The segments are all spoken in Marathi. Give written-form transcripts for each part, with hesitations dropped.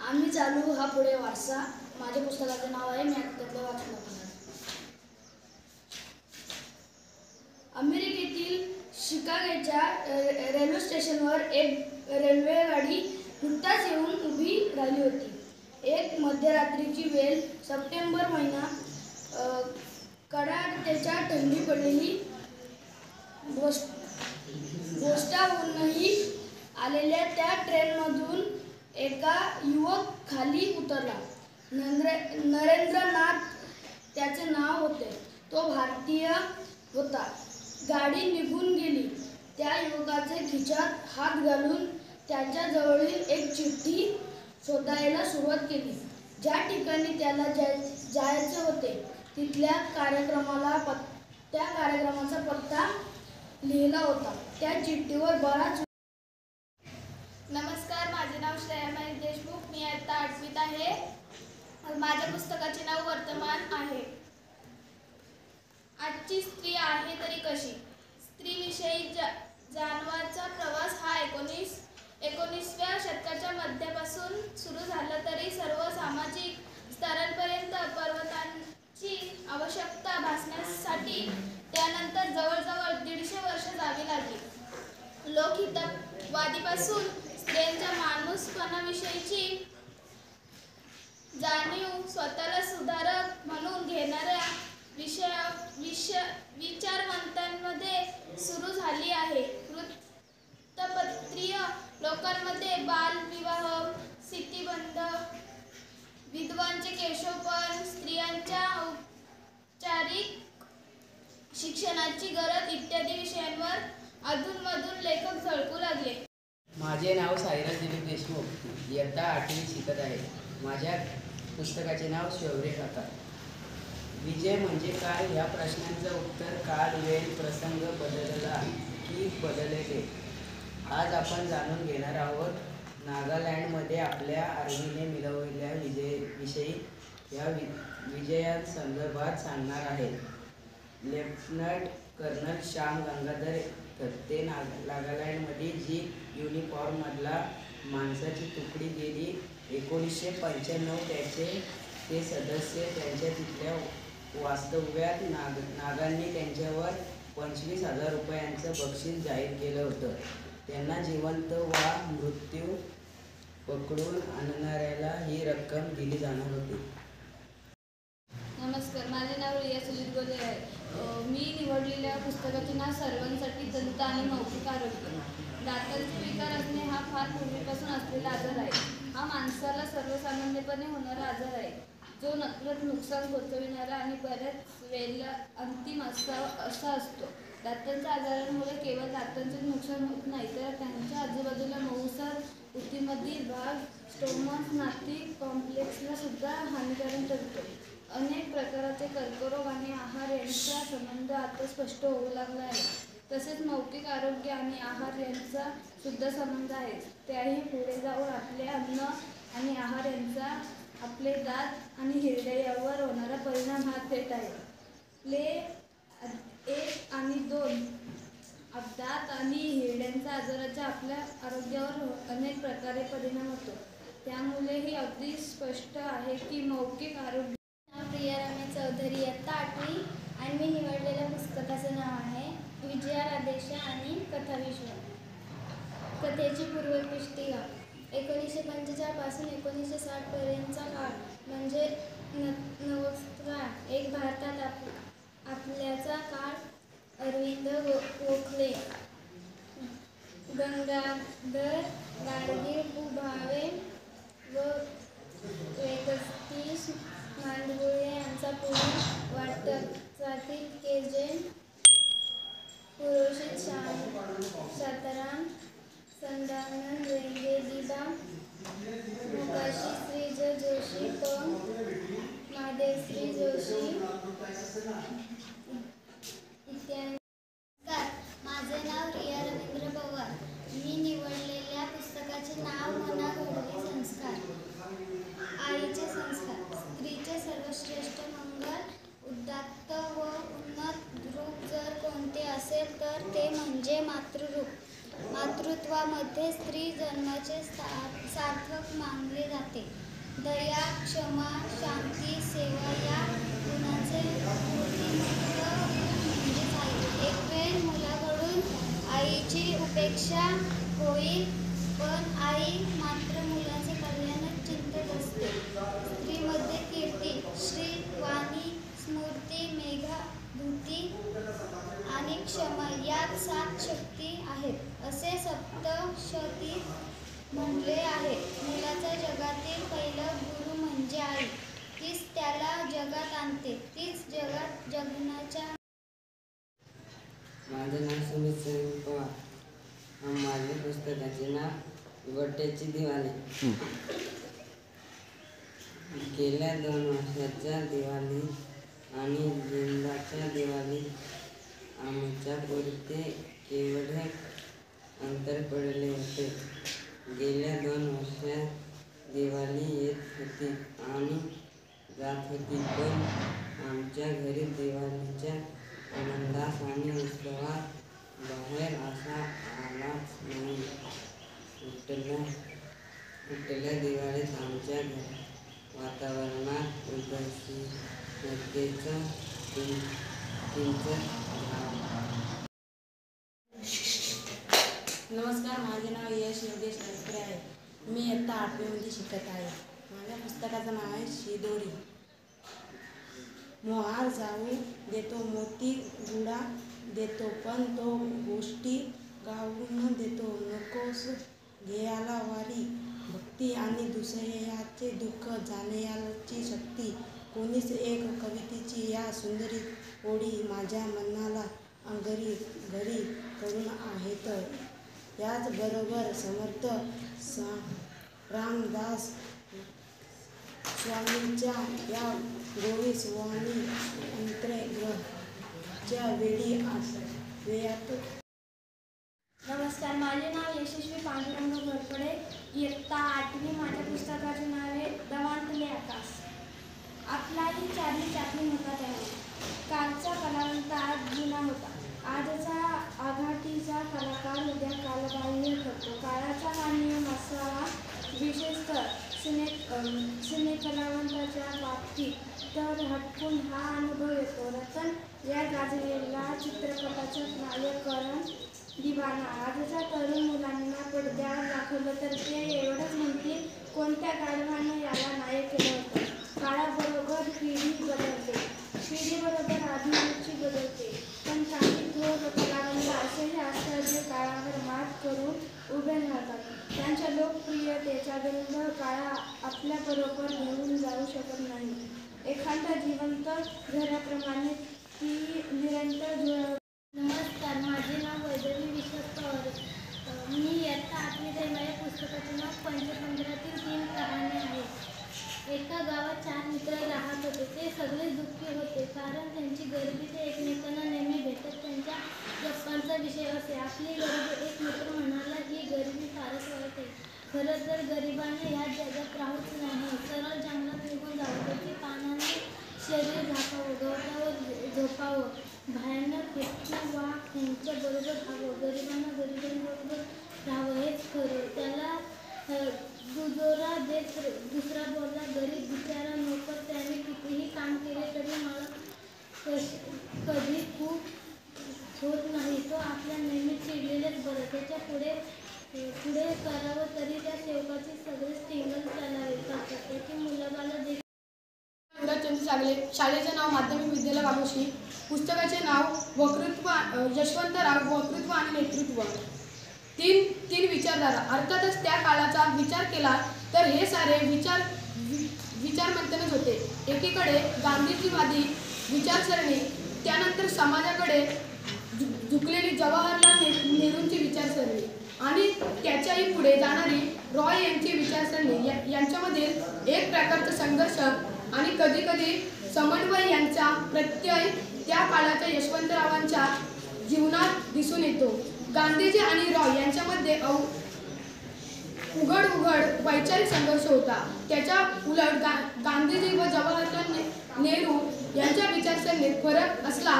आम्ही चालू हा पुढे वारसा. माझ्या पुस्तकाचे नाव आहे मी त्यातलं वाचून दाखवणार. अमेरिकेतील शिकागोच्या रेल्वे स्टेशनवर एक रेल्वे गाडी नुकताच येऊन उभी राहिली होती. एक मध्यरात्रीची वेळ, सप्टेंबर महिना, कडाक्याच्या थंडी पडलेली. बोस्टनहूनही आलेल्या त्या ट्रेनमधून एका युवक खाली उतरला. नरेंद्रनाथ त्याचे नाव होते. तो भारतीय होता. गाडी निघून गेली. त्या युवकाचे खिशात हात घालून त्याच्या जवळील एक चिठ्ठी शोधायला सुरुवात केली. ज्या ठिकाणी त्याला जायचे होते तिथल्या कार्यक्रमाचा पत्ता लिहिला होता. त्या चिठ्ठीवर बराच. नमस्कार, माझे नाव श्रेया महेश देशमुख. मी इयत्ता 8वीत आहे. माझ्या पुस्तकाचे नाव वर्तमान आहे. आजची स्त्री आहे तरी कशी? स्त्रीविषयी जाणवाचा प्रवास हा 19व्या शतकाच्या मध्यापासून सुरू झाला तरी सर्व सामाजिक स्तरांपर्यंत पर्वतांची आवश्यकता भासण्यासाठी त्यानंतर जवळजवळ 150 वर्ष जावी लागली. लोकहितवादीपासून स्त्रियांच्या माणूसपणाविषयीची जाणीव, स्वतःला सुधारक म्हणून घेणाऱ्या विचारवंतांमध्ये सुरू झाली आहे. वृत्तपत्रीय लोकांमध्ये बालविवाह, स्त्रीबंध, विधवांचे केशवपण, स्त्रियांच्या औपचारिक शिक्षणाची गरज इत्यादी विषयांवर अधूनमधून लेखक झळकू लागले. माझे नाव साईराज दिलीप देशमुख. इयत्ता 8वीत शिकत आहे. माझ्या पुस्तकाचे नाव शौर्य कथा. विजय म्हणजे काय ह्या प्रश्नांचं उत्तर काळ, वेळ, प्रसंग बदलला की बदलले आज आपण जाणून घेणार आहोत. नागालँडमध्ये आपल्या आर्मीने मिळवलेल्या विजयाविषयी या विजयांसंदर्भात सांगणार आहे. लेफ्टनंट कर्नल श्याम गंगाधर दत्ते. नागालँडमध्ये जी युनिफॉर्ममधला माणसाची तुकडी गेली. 1995 ते सदस्य त्यांच्या तिथल्या वास्तव्यात. नागांनी त्यांच्यावर 25,000 रुपयांचं बक्षीस जाहीर केलं होतं. त्यांना जिवंत वा मृत्यू पकडून आणणाऱ्याला ही रक्कम दिली जाणार होती. नमस्कार, माझे नाव रिया सुजित गोले आहे. मी निवडलेल्या पुस्तकाचे नाव सर्वांसाठी दंत आणि मौखिक आरोग्य. दातांचे विकार असणे हा फार पूर्वीपासून असलेला आजार आहे. हा माणसाला सर्वसामान्यपणे होणारा आजार आहे, जो नकळत नुकसान पोचविणारा आणि बऱ्याच वेळेला अंतिम असा असतो. दातांच्या आजारांमुळे केवळ दातांचेच नुकसान होत नाही, तर त्यांच्या आजूबाजूला मऊसर ऊतीमधील भाग, स्टोमस, नाती कॉम्प्लेक्सला सुद्धा हानिकारक ठरतो. अनेक प्रकारचे कर्करोग आणि आहार यांचा संबंध आता स्पष्ट होऊ लागला आहे. तसेच मौखिक आरोग्य आणि आहार यांचा सुद्धा संबंध आहे. त्याही पुढे जाऊन आपले अन्न आणि आहार यांचा आपले दात आणि हिरड्या यावर होणारा परिणाम हा थेट आहे. आपले 1 आणि 2 दात आणि हिरड्यांच्या आजाराचा आपल्या आरोग्यावर अनेक प्रकारे परिणाम होतो. त्यामुळे हे अगदी स्पष्ट आहे की मौखिक आरोग्य. प्रिया रमेश चौधरी, इयत्ता 8वी, आणि मी निवडलेल्या पुस्तकाचं नाव आहे विजयाराधेशा आणि कथाविश्व. कथेची पूर्वपुस्तिका. 1945 पासून 1960 पर्यंतचा काळ म्हणजे नवोत्कार एक भारतात आपल्याचा काळ. अरविंद गोखले, गंगाधर गाडगीळ, पु. भावे व वेगस्ती मांडगुळे यांचा पुणे वाटचातील के. जे. पुरोहित, शांताराम सदानंद रेंगे, दिबा मोकाशी, श्री. ज. जोशी, प. महादेवश्री जोशी इत्यादी. माझे नाव रिया रवींद्र पवार. मी निवडलेल्या पुस्तकाचे नाव मना घडवी संस्कार. आईचे संस्कार. स्त्रीचे सर्वश्रेष्ठ मंगल, उदात्त व उन्नत रूप जर कोणते असेल तर ते म्हणजे मातृरूप. भारतामध्ये स्त्री जन्माचे सार्थक मानले जाते. दया, क्षमा, शांती, सेवा या गुणांचे मूर्तिमंत म्हणजेच आई. एक वेळ मुलाकडून आईची उपेक्षा होईल, पण आई मात्र मुलाचे कल्याणच चिंतत असते. स्त्रीमध्ये कीर्ती, श्री, वाणी, स्मृती, मेघा, धूती आणि क्षमा या 7 शक्ती आहेत असे सप्तशतीत म्हणले आहे. मुलाचा जगातील पहिला गुरु म्हणजे आई. तीच त्याला जगात आणते, तीच जगात जगण्याच्या. माझं नाव सुमित सलीम पवार. माझ्या पुस्तकाचे नाव गोट्याची दिवाळी. गेल्या 2 वर्षाच्या दिवाळी आणि यंदाच्या दिवाळीत आमच्या पुरते केवढे अंतर पडले होते. गेल्या 2 वर्षात दिवाळी येत होती आणि जात होती, पण आमच्या घरी दिवाळीच्या आनंदात आणि उत्सवात बाहेर असा आलाच नाही. कुठल्या दिवाळीत आमच्या वातावरणात उदासीनतेचं किंचित नमस्कार, माझे नाव यश योगेश अडकरे आहे. मी इयत्ता 8वीमध्ये शिकत आहे. माझ्या पुस्तकाचं नाव आहे शिदोरी. मोहार जाऊ देतो, मोती गुडा देतो, पण तो गोष्टी गावून देतो. नकोस घ्यायला वारी भक्ती आणि दुसऱ्याचे दुःख जाण्याची शक्ती. कोणीच एक कवितेची या सुंदरी ओळी माझ्या मनाला घरी करून आहेत. याचबरोबर समर्थ रामदास स्वामींच्या या गोवीस वाणी अंतर्ग्रहाच्या वेळात. नमस्कार, माझे नाव यशस्वी पांडुरंग घोरपडे. इयत्ता 8वी. माझ्या पुस्तकाचे नाव आहे दवांतले आकाश. आपलाही चारली चाकरी होता त्यावेळी. कालचा कलावंत आज जुना होता. आजचा आघाडीचा कलाकार उद्या कालबाह्य ठरतो. काळाचा हा नियम असावा, विशेषतः सिनेकलावंताच्या बाबतीत तर हटकून हा अनुभव येतो. रतन या गाजलेला चित्रपटाचा नायककरण दिवाना. आजच्या तरुण मुलांना पडद्यावर दाखवलं तर ते एवढंच म्हणतील, कोणत्या गाढवानं याला नायक केलं होतं. काळाबरोबर पिढी बदलते, पिढीबरोबर अभिरुची बदलते, पण काही थोर कलावंत असेही असतात जे काळावर मात करून उभे राहतात. त्यांच्या लोकप्रियतेचा गंध काळा आपल्याबरोबर घेऊन जाऊ शकत नाही. एखाद्या जिवंत घराप्रमाणे ती निरंतर झुळत. नमस्कार, माझे नाव वैदवी विश्वास पवार. मी इयत्ता 8वीत आहे. माझ्या पुस्तकाचे नाव पंचतंत्रातील 3 कहाण्या आहेत. एका गावात 4 मित्र राहत होते. ते सगळे दुःखी होते, कारण त्यांची गरिबी ते एकमेकांना नेहमी भेटत त्यांच्या गप्पांचा विषय असे. आपली गरिबी. एक मित्र म्हणाला, ही गरिबी फारच वाईट आहे. खरं तर गरिबाने ह्या जगात राहूच नाही, सरळ जंगलात निघून जावं, त्याची पानाने शरीर झाकावं, गवतावर झोपावं, भयानक हत्ती वा यांच्याबरोबर खावं, गरिबांना गरिबांबरोबर राहावं हेच खरं. त्याला दुजोरा देत दुसरा बोलला, गरीब बिचारा नोकर, त्याने कितीही काम केले तरी मला कधी खूप होत नाही. तो आपल्या नेहमी चिडलेलेच बरं. त्याच्या पुढे करावं तरी त्या सेवकाची सगळेच टिंगल चालावे करतात. त्याची मुलाबाला देखील. युवराजचंद्र चांगले. शाळेचे नाव माध्यमिक विद्यालय वाघोशी. पुस्तकाचे नाव यशवंतराव वक्तृत्व आणि नेतृत्व. तीन विचारधारा. अर्थातच त्या काळाचा विचार केला तर हे सारे विचारमंथनच होते. एकीकडे गांधीजीवादी विचारसरणी, त्यानंतर समाजाकडे झुकलेली जवाहरलाल नेहरूंची विचारसरणी आणि त्याच्याही पुढे जाणारी रॉय यांची विचारसरणी. यांच्यामधील एक प्रकारचा संघर्ष आणि कधीकधी समन्वय यांचा प्रत्यय त्या काळाच्या यशवंतरावांच्या जीवनात दिसून येतो. गांधीजी आणि रॉय यांच्यामध्ये उघड वैचारिक संघर्ष होता. त्याच्या उलट गांधीजी व जवाहरलाल नेहरू यांच्या विचारसरणीत फरक असला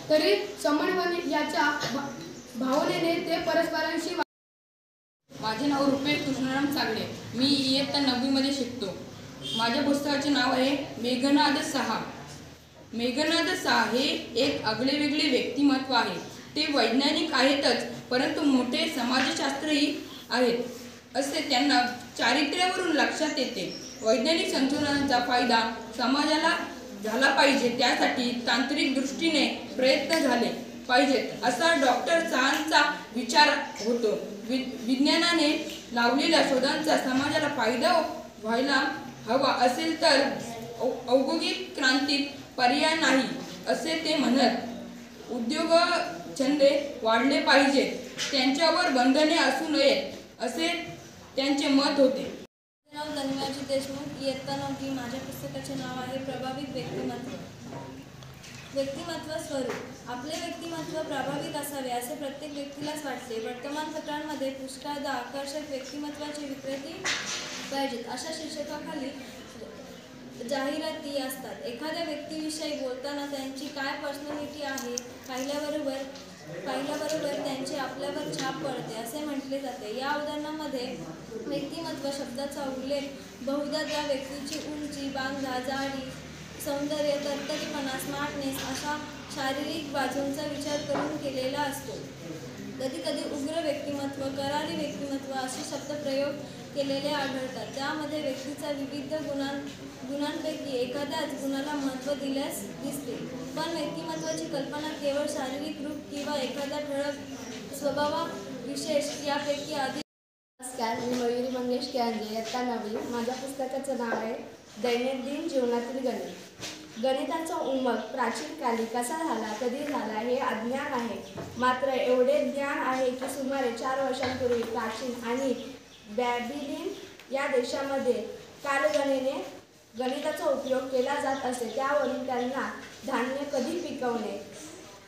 तरी समन्वयाच्या भावनेने ते परस्परांशी माझे नाव रुपेश कृष्णराम चागडे. मी इयत्ता 9वीमध्ये शिकतो. माझ्या पुस्तकाचे नाव आहे मेघनाद साहा. मेघनाद साहा हे एक आगळेवेगळे व्यक्तिमत्व आहे. ते वैज्ञानिक आहेतच, परंतु मोठे समाजशास्त्रही आहेत असे त्यांना चारित्र्यावरून लक्षात येते. वैज्ञानिक संशोधनाचा फायदा समाजाला झाला पाहिजे, त्यासाठी तांत्रिक दृष्टीने प्रयत्न झाले पाहिजेत असा डॉक्टर साहांचा विचार होतो. विज्ञानाने लावलेल्या शोधांचा समाजाला फायदा व्हायला हवा असेल तर औद्योगिक क्रांतीत पर्याय नाही असे ते म्हणत. उद्योगधंदे वाढले पाहिजेत, त्यांच्यावर बंधने असू नयेत असे त्यांचे मत होते. माझे नाव धन्यवाद देशमुख. इयत्ता 9वी. माझ्या पुस्तकाचे नाव आहे प्रभावित व्यक्तिमत्व. व्यक्तिमत्व स्वरूप. आपले व्यक्तिमत्व प्रभावित असावे असे प्रत्येक व्यक्तीलाच वाटते. वर्तमानपत्रांमध्ये पुष्कळदा आकर्षक व्यक्तिमत्वाची विक्रेती पाहिजेत अशा शीर्षकाखाली जाहिराती असतात. एखाद्या व्यक्तीविषयी बोलताना त्यांची काय पर्सनॅलिटी आहे पाहिल्याबरोबर त्यांची आपल्यावर छाप पडते असे म्हटले जाते. या उदाहरणामध्ये व्यक्तिमत्व शब्दाचा उल्लेख बहुधा त्या व्यक्तीची उंची, बांधा, जाडी, सौंदर्य, तरतरीपणा, स्मार्टनेस अशा शारीरिक बाजूंचा विचार करून केलेला असतो. कधीकधी उग्र व्यक्तिमत्व, करारी व्यक्तिमत्व असे शब्दप्रयोग केलेले आढळतात. त्यामध्ये व्यक्तीच्या विविध गुणांपैकी एखाद्याच गुणाला महत्त्व दिल्यास दिसते. पण व्यक्तिमत्वाची कल्पना केवळ शारीरिक रूप किंवा एखादा ठळक स्वभावविशेष यापैकी अधिक. नमस्कार, मी मयुरी मंगेश केंद्रे, इयत्ता 9वी. माझ्या पुस्तकाचं नाव आहे दैनंदिन जीवनातील गणित. गणिताचा उगम प्राचीन काली कसा झाला, कधी झाला हे अज्ञात आहे. मात्र एवढे ज्ञान आहे की सुमारे 4 वर्षांपूर्वी प्राचीन आणि बॅबिलियन या देशामध्ये कालगणनेने गणिताचा उपयोग केला जात असे. त्यावरून त्यांना धान्य कधी पिकवणे,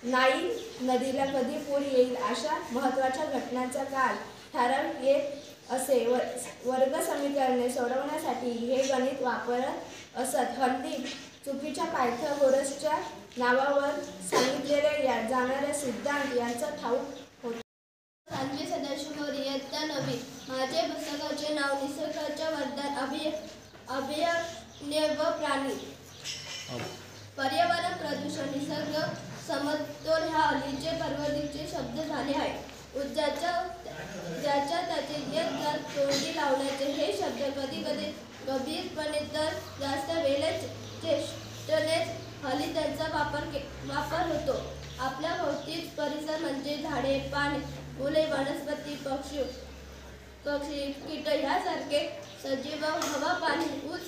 नाईल नदीला कधी पूर येईल अशा महत्त्वाच्या घटनांचा काल ठरवता येत असे. वर्ग समीकरणे सोडवण्यासाठी हे गणित वापरत असत. हल्ली चुकीच्या पायथागोरसच्या नावावर सांगितलेल्या जाणाऱ्या सिद्धांत यांचा ठाऊक होतो. सान्वी सदाशिव मोरे, इयत्ता 9वी. माझे पुस्तकाचे नाव निसर्गाच्या वरदान अभयारण्य व प्राणी. पर्यावरण प्रदूषण, निसर्ग समतोल ह्या अलीचे परवडीचे शब्द झाले आहेत. ज्याच्या त्याचे येत तोंडी लावण्याचे हे शब्द कधी कधी गंभीरपणे तर जास्त वेळेस चेष्टनेच हल्ली त्यांचा वापर होतो. आपल्या भोवतीच परिसर म्हणजे झाडे, पाने, फुले, वनस्पती, पक्षी, कीट यासारखे सजीव, हवा, पाणी, ऊस,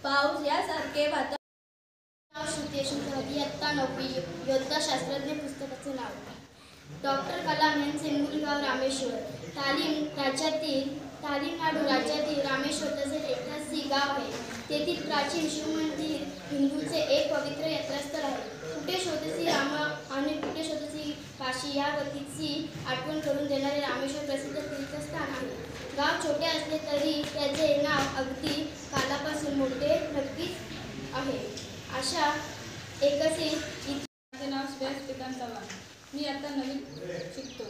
पाऊस यासारखे वातावरण. श्रुती यशवंत, इयत्ता 9वी. योद्धा शास्त्रज्ञ. पुस्तकाचे नाव डॉक्टर कलाम यांचे मूळ गाव रामेश्वर. तामिळनाडू राज्यातील रामेश्वर तसेच ऐतिहासिक गाव आहे. तेथील प्राचीन शिवमंदिर हिंदूंचे एक पवित्र यात्रास्थळ आहे. कुठे शोधसी राम आणि कुठे शोधसी काशी या गतीची आठवण करून देणारे रामेश्वर प्रसिद्ध तीर्थस्थान आहे. गाव छोटे असले तरी त्याचे नाव अगदी कालापासून मोठे नक्कीच आहे. अशा एकसे माझे नाव श्रेयस पिकांत चव्हाण. मी आता नवीन शिकतो.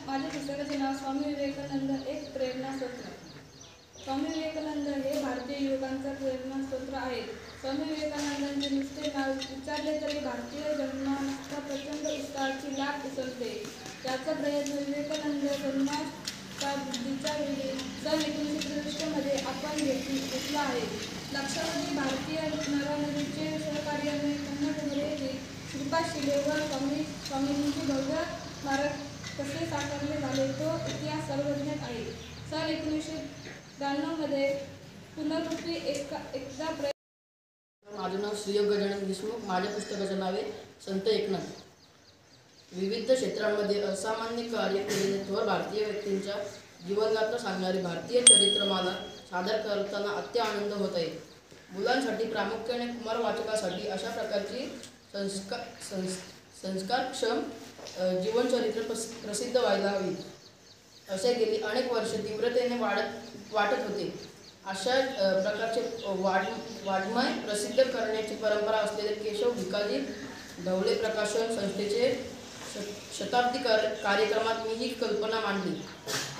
माझ्या पुस्तकाचे नाव स्वामी विवेकानंद एक प्रेरणास्त्रोत. स्वामी विवेकानंद हे भारतीय युवकांचा प्रेरणास्त्रोत आहेत. स्वामी विवेकानंदांचे नुसते नाव उच्चारले तरी भारतीय जन्माचा प्रचंड उत्साहाची लाट उसळते. त्याचा प्रयत्न विवेकानंद जन्माच्या वेळी सन 1963 मध्ये आपण घेतला आहे. लक्षावधी भारतीय नरनारीचे सहकार्याने कन्नडमध्ये येथे श्रीपाद वर स्वामींचे भव्य स्मारक कसे साकारले झाले तो इतिहास सर्वज्ञात आहे. सन 1992 मध्ये पुनरुक्ती एकदा प्रयत्न. माझे नाव श्री गजानन देशमुख. माझ्या पुस्तकाचे नाव आहे संत एकनाथ. विविध क्षेत्रांमध्ये असामान्य कार्य केलेले थोर भारतीय व्यक्तींच्या जीवनगाथा सांगणारी भारतीय चरित्रमाला सादर करताना अत्य आनंद होत आहे. मुलांसाठी, प्रामुख्याने कुमार वाचकासाठी अशा प्रकारची संस्कारक्षम जीवनचरित्र प्रसिद्ध व्हायला हवी असे गेली अनेक वर्षे तीव्रतेने वाटत होते. अशा प्रकारचे वाङ्मय प्रसिद्ध करण्याची परंपरा असलेले केशव भिकाजी ढवळे प्रकाशन संस्थेचे शताब्दी कार्यक्रमात मी ही कल्पना मांडली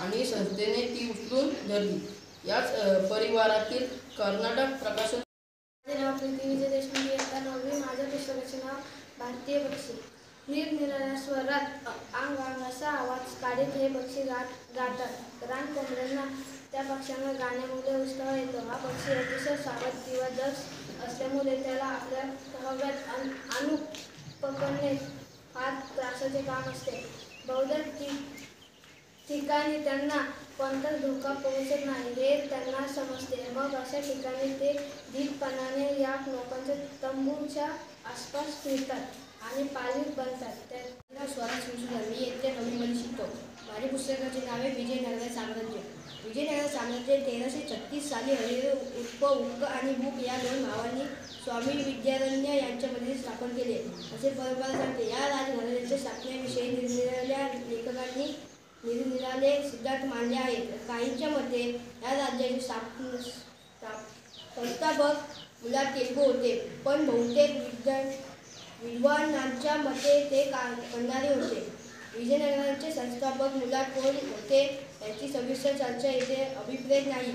आणि संस्थेने ती उचलून धरली. याच परिवारातील कर्नाटक प्रकाशन. माझे नाव प्रीती विजय देशमुख. इयत्ता 9वी. माझ्या पुस्तकाचे नाव भारतीय पक्षी. निरनिराळ्या स्वरात अंग असा आवाज काढत हे पक्षी गातात. रान कोंबड्यांना त्या पक्ष्यांना गाण्यामुळे उत्साह येतो. हा पक्षी अतिशय सावध किंवा दक्ष असल्यामुळे त्याला आपल्या हव्यात आणून पकडणे फार त्रासाचे काम असते. बहुधा ठिकाणी त्यांना कोणताच धोका पोहोचत नाही हे त्यांना समजते. मग अशा ठिकाणी ते धीटपणाने या लोकांच्या तंबूच्या आसपास फिरतात आणि पाळीव बनतात. त्याला स्वराज संशोधन. मी इयत्ता 9वीमध्ये शिकतो. माझ्या पुस्तकाचे नाव आहे विजयनगर साम्राज्य. विजयनगर साम्राज्य 1336 साली हरिहर उर्फ उक्क आणि बुक या 2 भावांनी स्वामी विद्यारण्य यांच्यामध्ये स्थापन केले असे परंपरा सांगते. या राजघराण्याच्या स्थापनेविषयी निरनिराळ्या लेखकांनी निरनिराळे सिद्धांत मांडले आहेत. काहींच्या मते या राज्याचे संस्थापक मुलात तेलुगू होते, पण बहुतेक विद्वानांच्या मते ते कन्नाडी होते. विजयनगराचे संस्थापक मुलात कोण होते याची सविस्तर चर्चा येथे अभिप्रेत नाही.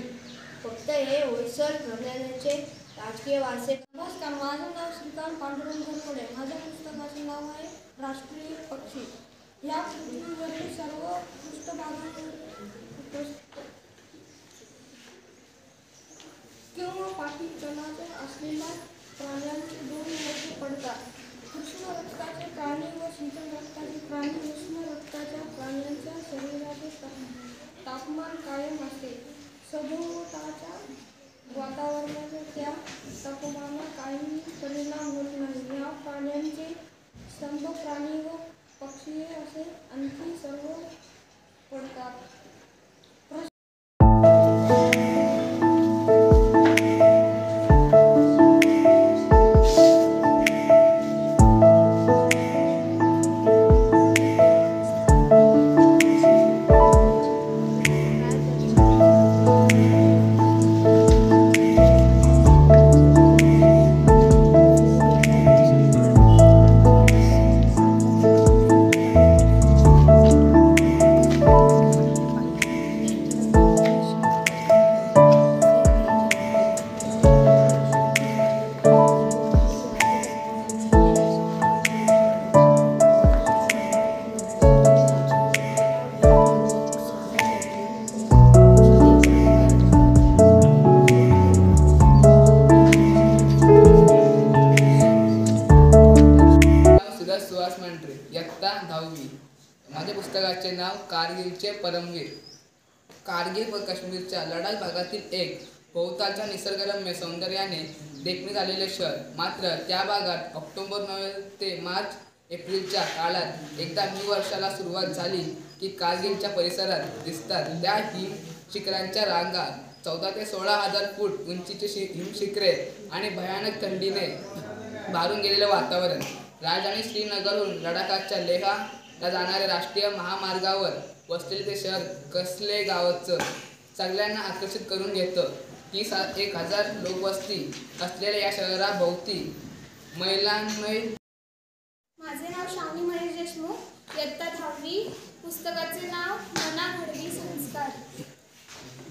फक्त हे होयसर घराण्याचे राजकीय वारसे. नमस्कार, माझं नाव श्रीकांत पांडुरंग घोरपडे. माझ्या पुस्तकाचे नाव आहे राष्ट्रीय पक्षी. या पृथ्वीवरील सर्व पृष्ठभागांवर किंवा पाठी चलाचे असलेल्या प्राण्यांचे 2 वर्गे पडतात. उष्ण रक्ताचे प्राणी व शीतल रक्ताचे प्राणी. उष्ण रक्ताच्या प्राण्यांच्या शरीराचे तापमान कायम असते. सभोवताच्या वातावरणाचा त्या तापमानावर काही परिणाम होत नाही. या प्राण्यांचे स्तंभ प्राणी व पक्षी असे आणखी सर्व पडतात. इयत्ता 10वी. माझ्या पुस्तकाचे नाव कारगिलचे परमवीर. कारगिल व काश्मीरच्या लडाख भागातील एक भोवतालच्या निसर्गरम्य सौंदर्याने देखणे झालेले शहर. मात्र त्या भागात ऑक्टोबर, नोव्हेंबर ते मार्च, एप्रिलच्या काळात एकदा हिमवर्षाला सुरुवात झाली की कारगिलच्या परिसरात दिसतात त्या हिमशिखरांच्या रांगा. 14 ते 16,000 फूट उंचीची हिमशिखरे आणि भयानक थंडीने भारून गेलेले वातावरण. राजधानी श्रीनगरहून लडाखच्या लेहला जाणाऱ्या राष्ट्रीय महामार्गावर वसलेले ते शहर कसले गावचं सगळ्यांना आकर्षित करून घेतं. 30,000 लोकवस्ती असलेल्या या शहराभोवती मैलांमय. माझे नाव श्रावणी महेश देशमुख. इयत्ता 10वी. पुस्तकाचे नाव मना घडवी संस्कार.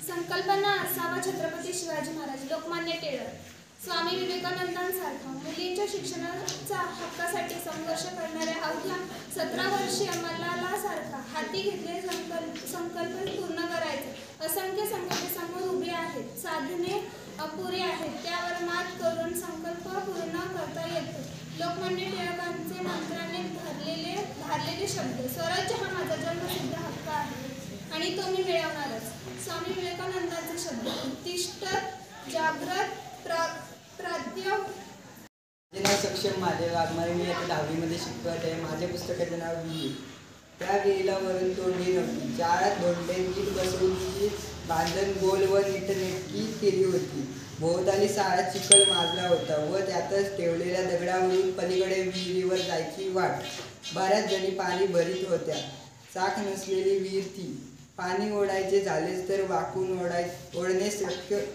संकल्पना असावा छत्रपती शिवाजी महाराज, लोकमान्य टिळक, स्वामी विवेकानंदांसारखा मुलींच्या शिक्षणाच्या हक्कासाठी संघर्ष करणाऱ्या अवघ्या 17 वर्षीय मल्हारसारखा हाती घेतले संकल्प पूर्ण करायचे. असंख्य संकल्पे समोर उभी आहेत, साधने अपुरी आहेत, त्यावर मात करून संकल्प पूर्ण करता येतो. लोकमान्य टिळकांचे मंत्राने धारलेले शब्द. स्वराज्य हा माझा जन्मसिद्ध हक्क आहे आणि तो मी मिळवणारच. स्वामी विवेकानंदांचे शब्द. उत्तिष्ठ जागृत माझे नाव सक्षम महादेव वाघमारे. मी आता 10वीमध्ये शिकवत आहे. माझ्या पुस्तकाचे नाव विहीर. त्या विहिरीला वरून तोंडी नव्हती. 4 धोंड्यांची बसवून तिची बांधण गोल व नीटनेटकी केली होती. भोवताली सारा चिखल माजला होता व त्यातच ठेवलेल्या दगडावरून पलीकडे विहिरीवर जायची वाट. बऱ्याच जणी पाणी भरीत होत्या. चाक नसलेली विहीर ती. पाणी ओढायचे झालेच तर वाकून ओढणे शक्य.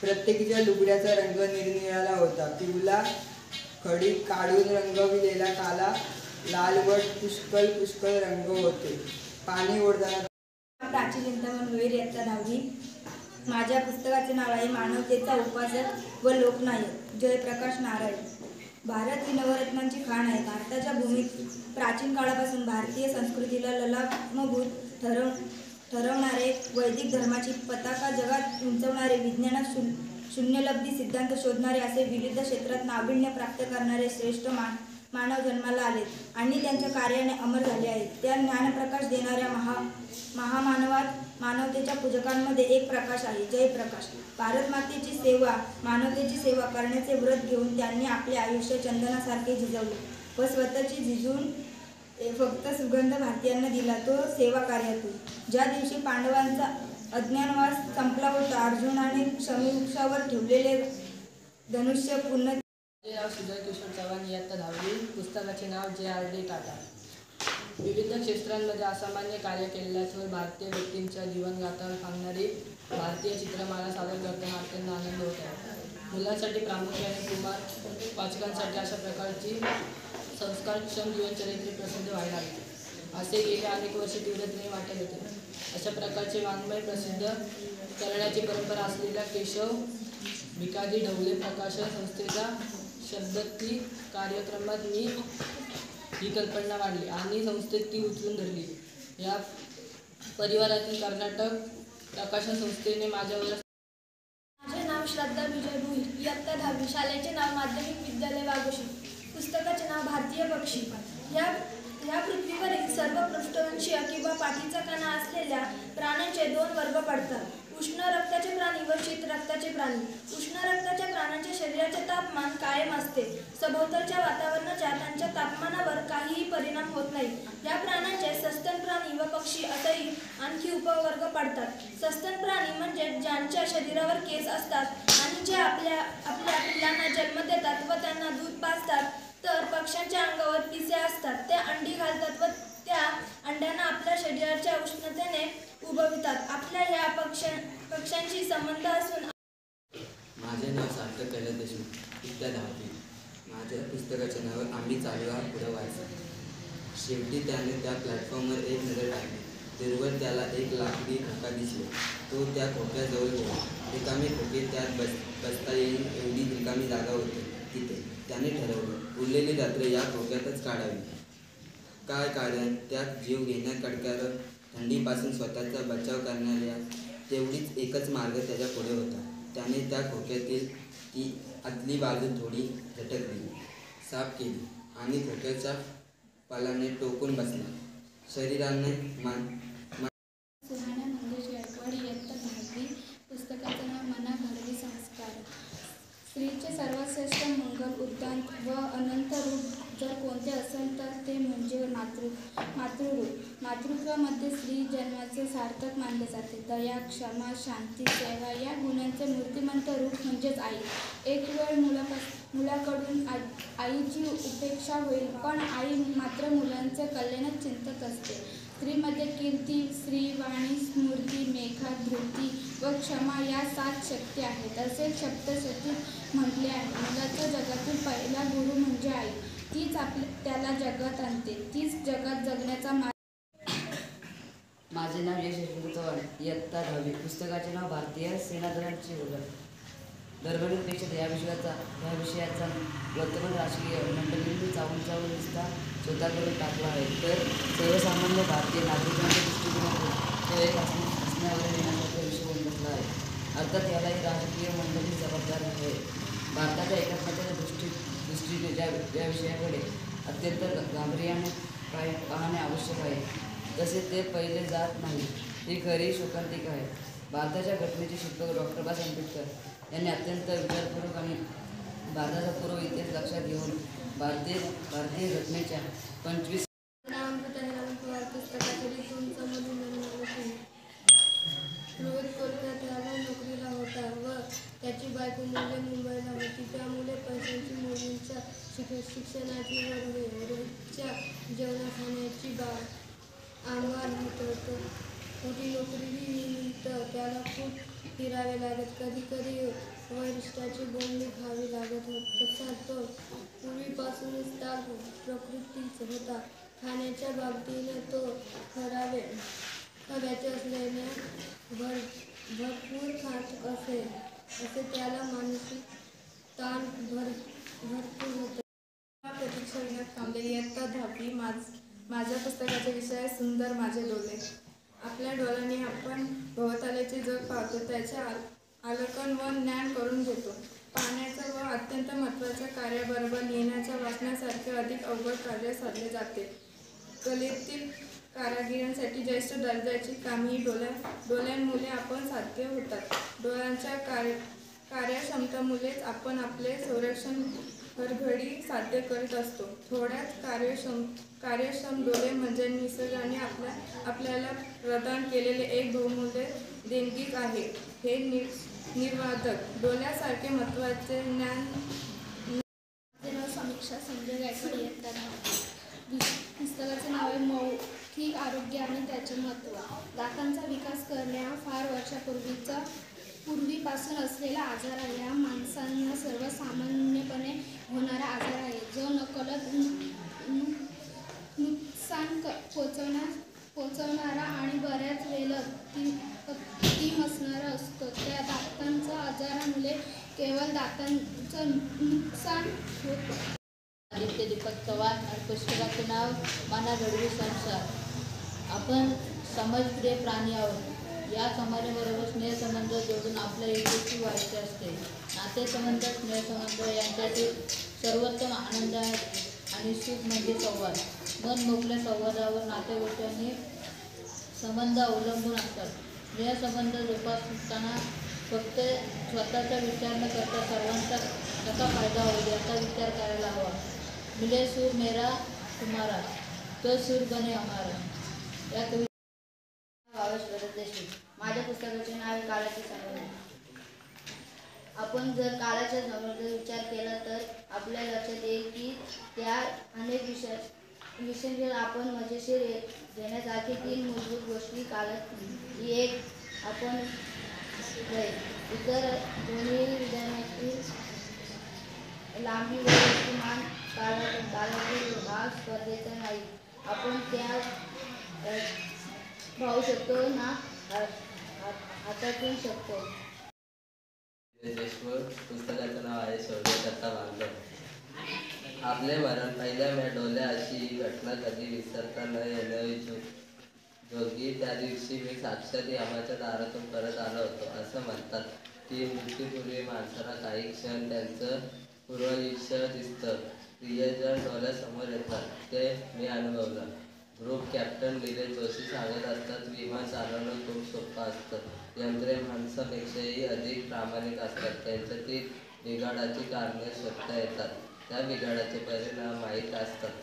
प्रत्येकीच्या लुगड्याचा रंग निरनिराळा होता. खडी काढून रंगविलेला काला लालवट पुष्कळ रंग होते. पाणी ओढताना प्राचीन चिंतामण भोईर इयत्ता 10वी. माझ्या पुस्तकाचे नाव आहे मानवतेचा उपासक व लोकनायक जयप्रकाश नारायण. भारत ही नवरत्नांची खाण आहे. भारताच्या भूमीत प्राचीन काळापासून भारतीय संस्कृतीला ललामभूत ठरवणारे वैदिक धर्माची पताका जगात उंचवणारे विज्ञानात शून्यलब्धी सिद्धांत शोधणारे असे विविध क्षेत्रात नाविन्य प्राप्त करणारे श्रेष्ठ मानव जन्माला आलेत आणि त्यांच्या कार्याने अमर झाले आहेत. त्या ज्ञानप्रकाश देणाऱ्या महामानवात मानवतेच्या पूजकांमध्ये एक प्रकाश आहे, जयप्रकाश. भारत मातेची सेवा, मानवतेची सेवा करण्याचे व्रत घेऊन त्यांनी आपले आयुष्य चंदनासारखे झिजवले व स्वतःची झिजून फक्त सुगंध भारतीयांना दिला, तो सेवा कार्यातून. ज्या दिवशी पांडवांचा अज्ञातवास संपला होता, अर्जुनाने शमीवृक्षावर ठेवलेले धनुष्य पुन्हा. माझे नाव सुजय किशोर चव्हाण, इयत्ता 10वी. पुस्तकाचे नाव J.R.D. टाटा. विविध क्षेत्रांमध्ये असामान्य कार्य केलेल्या थोर भारतीय व्यक्तींच्या जीवनगाथा सांगणारी भारतीय चित्रमाला सादर करताना अत्यंत आनंद होत आहे. मुलांसाठी प्रामुख्याने कुमार वाचकांसाठी अशा प्रकारची संस्कारक्षम जीवनचरित्रे प्रसिद्ध व्हायला लागली. असे गेले अनेक वर्ष तीव्रतेने वाटत होते. अशा प्रकारचे वाङ्मय प्रसिद्ध करण्याची परंपरा असलेल्या केशव भिकाजी ढवळे प्रकाशन संस्थेच्या शब्दती कार्यक्रमात मी ही कल्पना मांडली आणि संस्थेत ती उचलून धरली. या परिवारातील कर्नाटक प्रकाशन संस्थेने माझ्यावर. माझे नाव श्रद्धा विजय भोईर, इयत्ता 10वी. शाळेचे नाव माध्यमिक विद्यालय वाघोशी. पुस्तकाचे नाव भारतीय पक्षी. या पृथ्वीवरील सर्व पृष्ठवंशीय किंवा पाठीचा कणा असलेल्या प्राण्यांचे 2 वर्ग पडतात: उष्ण रक्ताचे प्राणी व शीत रक्ताचे प्राणी. उष्ण रक्ताच्या प्राण्यांच्या शरीराचे तापमान कायम असते. सभोवतालच्या वातावरणाच्या त्यांच्या तापमानावर काहीही परिणाम होत नाही. या प्राण्यांचे सस्तन प्राणी व पक्षी असेही आणखी उपवर्ग पडतात. सस्तन प्राणी म्हणजे ज्यांच्या शरीरावर केस असतात आणि जे आपल्या पिल्लांना जन्म देतात व त्यांना दूध पाजतात. तर पक्ष्यांच्या अंगावर पिसे असतात. ते अंडी घालतात व त्या अंड्यांना आपल्या शरीराच्या उष्णतेने उबवितात. आपल्या या पक्ष्यांशी संबंध असून. माझे नाव सार्थक कैलास देशमुख, इयत्ता 10वी. माझ्या पुस्तकाचे नाव आम्ही चालू हा पुढं वाचा. शेवटी त्याने त्या प्लॅटफॉर्मवर एक नजर टाकली. दूरवर त्याला एक लाकडी खोका दिसले. तो त्या खोक्याजवळ गेला. रिकामी खोके त्यात बसता येईल एवढी रिकामी जागा होती तिथे. त्याने ठरवलं उरलेली रात्र या खोक्यातच काढावी. काय कारण? त्यात जीव घेण्याकडकार थंडीपासून स्वतःचा बचाव करणाऱ्या तेवढीच एकच मार्ग त्याच्या पुढे होता. त्याने त्या खोक्यातील ती आतली बाजू थोडी झटकली, साफ केली आणि खोक्याच्या पालाने टोकून बसला. शरीराने सुहाना मंगेश गायकवाड, इयत्ता 10वी. पुस्तकाचे नाव मना घडवी संस्कार. स्त्रीचे सर्वश्रेष्ठ मंगल उद्दान व अनंत रूप जर कोणते असेल तर ते म्हणजे मातृरूप. मातृत्वामध्ये स्त्री जन्माचे सार्थक मानले जाते. दया, क्षमा, शांती, सेवा या गुणांचे मूर्तिमंत रूप म्हणजेच आई. एक वेळ मुलाकडून आईची उपेक्षा होईल, पण आई मात्र मुलांचे कल्याणच चिंतत असते. स्त्रीमध्ये कीर्ती, श्री, वाणी, स्मृती, मेघा, धृती व क्षमा या 7 शक्ती आहेत असे सप्तशतीत म्हटले आहे. मुलाचा जगातील पहिला गुरु म्हणजे आई. तीच त्याला जगात आणते. तीच जगात जगण्याचा मार्ग. माझे नाव यश यशवंत चव्हाण, इयत्ता 10वी. पुस्तकाचे नाव भारतीय सेनादलांची ओळख. दरवर्षीपेक्षा या विषयाचा वर्तमान राजकीय मंडळींनी चावून दिसता स्वतःकडे टाकला आहे. तर सर्वसामान्य भारतीय नागरिकांच्या दृष्टिकोनातून तो एक हसण्यावर येण्यासारखा विषय होऊन बसला आहे. अर्थात यालाही राजकीय मंडळी जबाबदार आहे. भारताच्या एकात्मतेच्या दृष्टीने या विषयाकडे अत्यंत गांभीर्याने पाहणे आवश्यक आहे. तसे ते पहिले जात नाही, ही खरी शोकांतिका आहे. भारताच्या घटनेचे शिल्पकार डॉ. बाबासाहेब आंबेडकर यांनी अत्यंत विचारपूर्वक आणि भारताचा पूर्व इतिहास लक्षात घेऊन भारतीय घटनेच्या 25. पुस्तकाचे रोहित कोलकात्याला नोकरीला होता व त्याची बायको मुंबईला होती. त्यामुळे पैशांची मुलींच्या शिक्षणाची व रोहितच्या जेवणाखाण्याची आंगार होत. मोठी नोकरीनिमित्त त्याला खूप फिरावे लागत. कधी वरिष्ठाची बोलणी घ्यावी लागत तसा तो पूर्वीपासूनच त्या प्रकृतीच होता. खाण्याच्या बाबतीने तो खव्याचे असल्याने भरपूर खात असे त्याला मानसिक ताण भरपूर होता. प्रतीक्षा विनात कांबळे इयत्ता 10वी. माझ्या पुस्तकाचा विषय आहे सुंदर माझे डोळे. आपल्या डोळ्यांनी आपण भोवताल्याचे जग पाहतो, त्याचे आकलन व ज्ञान करून घेतो. पाहण्याच्या व अत्यंत महत्त्वाच्या कार्याबरोबर लिहिण्याच्या वाचण्यासारखे अधिक अवघड कार्य साधले जाते. कलेतील कारागिरांसाठी ज्येष्ठ दर्जाची कामेही डोळ्यांमुळे आपण साध्य होतात. डोळ्यांच्या कार्यक्षमतेमुळेच आपण आपले संरक्षण हरघडी साध्य करीत असतो. थोड्यात कार्यक्षम डोळे म्हणजे निसर्गाने आपल्याला प्रदान केलेले एक बहुमूल्य देणगीच आहे. हे निर्वाधक डोळ्यासारखे महत्त्वाचे ज्ञान. माझे नाव समीक्षा संजय गायकवाड इयत्ता 10वी. पुस्तकाचे नाव आहे मौखिक आरोग्य आणि त्याचे महत्त्व. दातांचा विकास करणे हा फार पूर्वीपासून असलेला आजार आहे. हा माणसांना सर्वसामान्यपणे होणारा आजार आहे, जो नकळत नुकसान पोचवणारा आणि बऱ्याच वेळेला अतिम असणारा असतो. त्या दातांच्या आजारामुळे केवळ दातांचं नुकसान होतं. आदित्य दीपक चव्हाण आणि पुस्तकाचे नाव मना घडवी संसार. आपण समाजप्रिय प्राणी आहोत. या समाजाबरोबर स्नेहसंबंध जोडून आपल्या यशस्वी व्हायचे असते. नातेसंबंध, स्नेहसंबंध यांच्यातील सर्वोत्तम आनंद आणि सुख म्हणजे संवाद. मन मोकळ्या संवादावर नातेगोष्टी आणि संबंध अवलंबून असतात. स्नेहसंबंध जोपासताना फक्त स्वतःचा विचार न करता सर्वांचा कसा फायदा होईल याचा विचार करायला हवा. मिले सूर मेरा तुम्हारा तो सूर बने हमारा. या कविता देशमुख. माझ्या पुस्तकाचे नाव आहे काळाचे संबंध. आपण जर काळाच्या संबंधाचा विचार केला तर आपल्या लक्षात येईल की त्या अनेक विषयांवर आपण मजेशीर घेण्यासारखी 3 मूलभूत गोष्टी काळात एक आपण इतर दोन्ही विधानातील लांबी व वस्तुमान काळातील भाग स्पर्धेचा नाही. आपण त्या पाहू शकतो ना हातातून शकतो. देशमुख. पुस्तकाचं नाव आहे शौर्यकथा बांधव. आपले मरण पहिल्या डोल्या अशी घटना कधी विसरता न येणारी जोगी. त्या दिवशी मी साक्षात यमाच्या दारातून परत आलो होतो असं म्हणतात की मृत्यूपूर्वी माणसाला काही क्षण त्यांचं पूर्वायुष्य दिसतं. प्रियजन डोळ्यासमोर येतात. ते मी अनुभवलं. ग्रुप कॅप्टन निलेश जोशी सांगत असतात, विमान चालवणं खूप सोपं असतं. यंत्रे माणसापेक्षाही अधिक प्रामाणिक असतात. त्यांच्यातील बिघाडाची कारणं शोधता येतात. त्या बिघाडाचे परिणाम माहीत असतात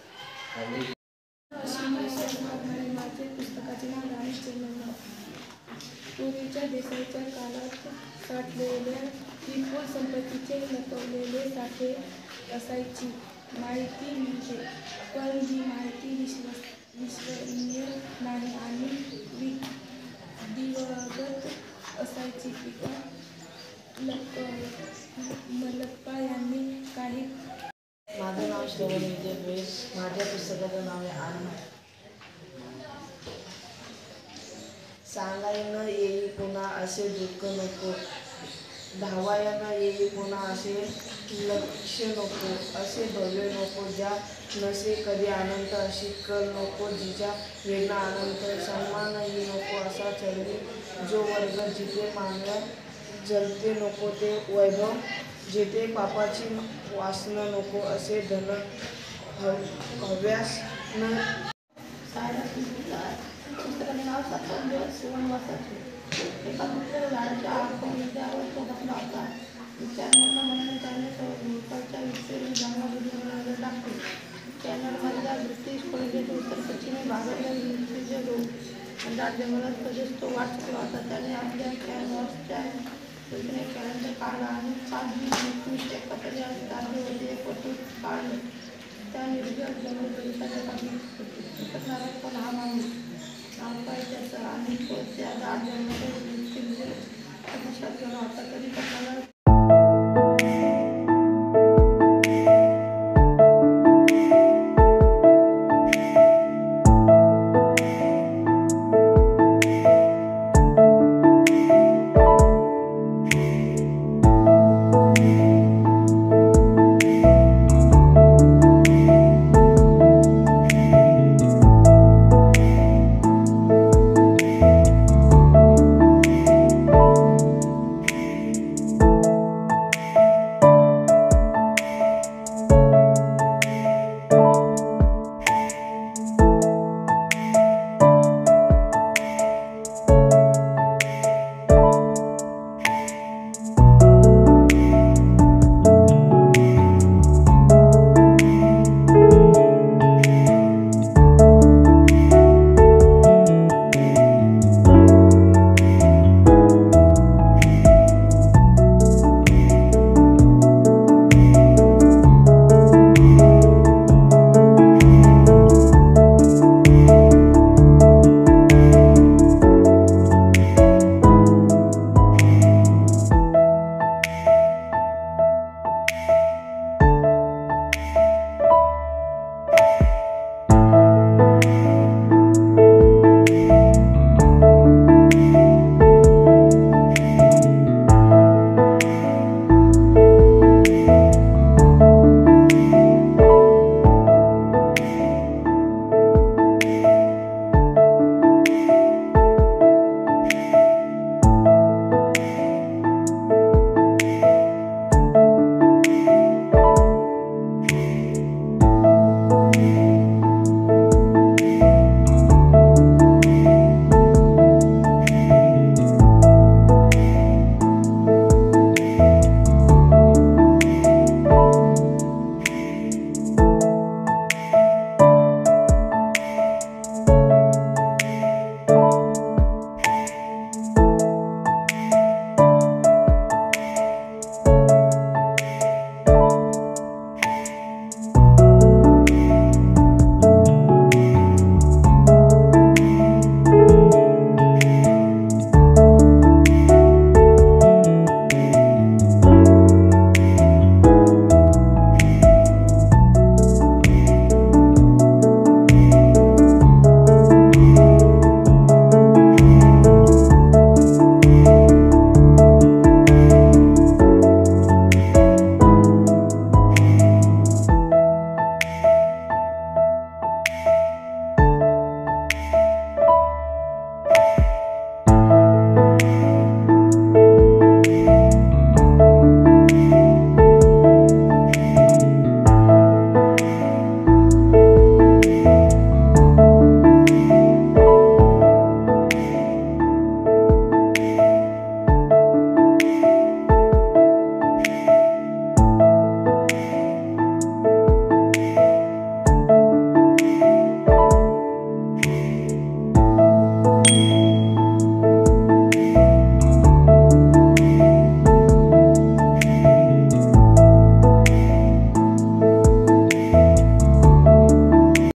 आणि माझे पुस्तकाचे नाव राणी चिन्ह. पूर्वीच्या देशाच्या काळात साठलेल्या विपुल संपत्तीचे लपवलेले साठे असायची माहिती मिळते, पण ही माहिती विश्वसनीय नाही आणि दिवगत असायची. मलप्पा यांनी काही. माझं नाव श्रवण विजय बेस. माझ्या पुस्तकाचं नाव आहे अन्न. सांगायला येई पुन्हा असे दुःख नको, धावायला येई पुन्हा असे लक्ष नको, असे भव्य नको ज्या नसे कधी अनंत, अशी कल नको जिच्या वेदना अनंत, सन्मानही नको असा चरणी जो वर्ग, जिथे मानल्या जलते नको ते वैभव, जेथे पापाची वासना नको असे धन हव्यास न. पुस्तकाचे नाव 7 दिवस वनवासाचे. एका मित्र झाडाच्या आत्महत्यावर तो बसला होता. विचारणांना मनाने त्याने भोवतालच्या विषयी जंगलामध्ये नजर टाकली. कॅनडामधल्या ब्रिटिश कोलंबियाच्या उत्तर पश्चिमी भागातल्या विंचूचे रोग दाट जंगलात कधीच तो वाट चुकला होता. त्याने आपल्या कॅनव्हासच्या सूचने कॅलेंडर काढला आणि 7 जून 1971 या तारखेवरती एक फोटो काढले. त्या निर्जन जंगल परिसराच्या काही शिकणारा पण हा माणूस नाव काय त्याचं आणि तो त्या दाट जंगलाच्या दिवसात गेला होता. तरी त्याला